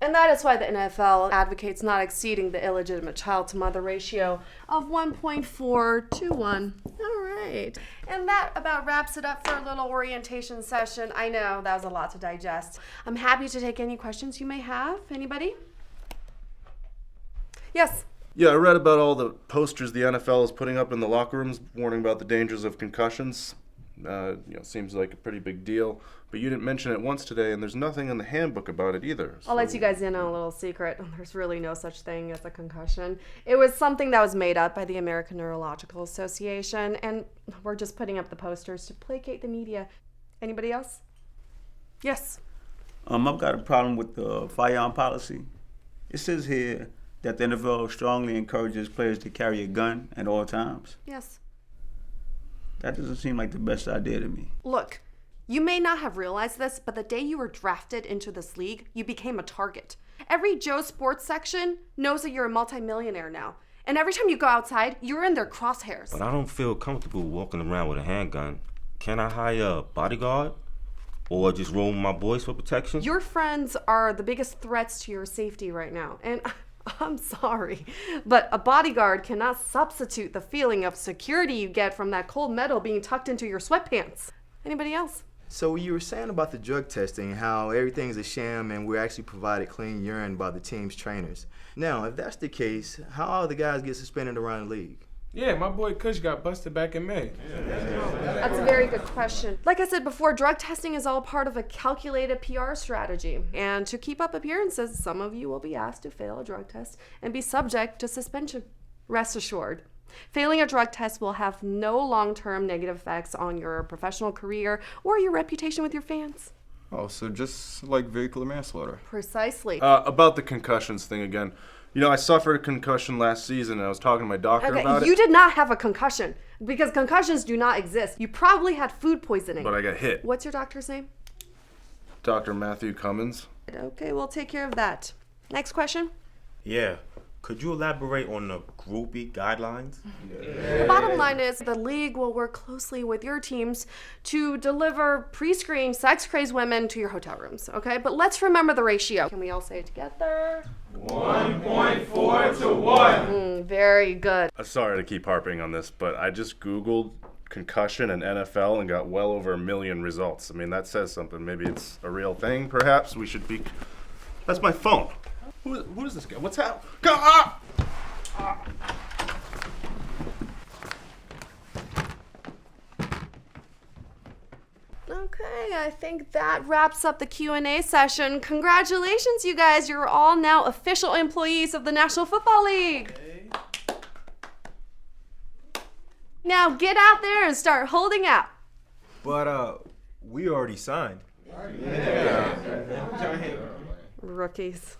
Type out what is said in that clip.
And that is why the NFL advocates not exceeding the illegitimate child-to-mother ratio of 1.4 to 1. All right. And that about wraps it up for a little orientation session. I know that was a lot to digest. I'm happy to take any questions you may have. Anybody? Yes? Yeah, I read about all the posters the NFL is putting up in the locker rooms warning about the dangers of concussions. Seems like a pretty big deal. But you didn't mention it once today, and there's nothing in the handbook about it either. I'll let you guys in on a little secret. There's really no such thing as a concussion. It was something that was made up by the American Neurological Association, and we're just putting up the posters to placate the media. Anybody else? Yes? I've got a problem with the firearm policy. It says here that the NFL strongly encourages players to carry a gun at all times. Yes. That doesn't seem like the best idea to me. Look, you may not have realized this, but the day you were drafted into this league, you became a target. Every Joe Sports section knows that you're a multimillionaire now. And every time you go outside, you're in their crosshairs. But I don't feel comfortable walking around with a handgun. Can I hire a bodyguard? Or just roll my boys for protection? Your friends are the biggest threats to your safety right now. And I'm sorry, but a bodyguard cannot substitute the feeling of security you get from that cold metal being tucked into your sweatpants. Anybody else? So you were saying about the drug testing, how everything's a sham and we're actually provided clean urine by the team's trainers. Now, if that's the case, how all the guys get suspended around the league? Yeah, my boy Kush got busted back in May. That's a very good question. Like I said before, drug testing is all part of a calculated PR strategy. And to keep up appearances, some of you will be asked to fail a drug test and be subject to suspension. Rest assured, failing a drug test will have no long-term negative effects on your professional career or your reputation with your fans. Oh, so just like vehicular manslaughter. Precisely. About the concussions thing again. You know, I suffered a concussion last season, and I was talking to my doctor about it. You did not have a concussion, because concussions do not exist. You probably had food poisoning. But I got hit. What's your doctor's name? Dr. Matthew Cummins. Okay, we'll take care of that. Next question. Yeah. Could you elaborate on the groupie guidelines? The bottom line is the league will work closely with your teams to deliver pre-screened sex-crazed women to your hotel rooms, okay? But let's remember the ratio. Can we all say it together? 1.4 to 1. Very good. Sorry to keep harping on this, but I just Googled concussion and NFL and got well over 1 million results. I mean, that says something. Maybe it's a real thing, perhaps. We should be... That's my phone. Who is this guy? What's happening? Okay, I think that wraps up the Q&A session. Congratulations, you guys. You're all now official employees of the National Football League. Now get out there and start holding out. But, we already signed. Rookies.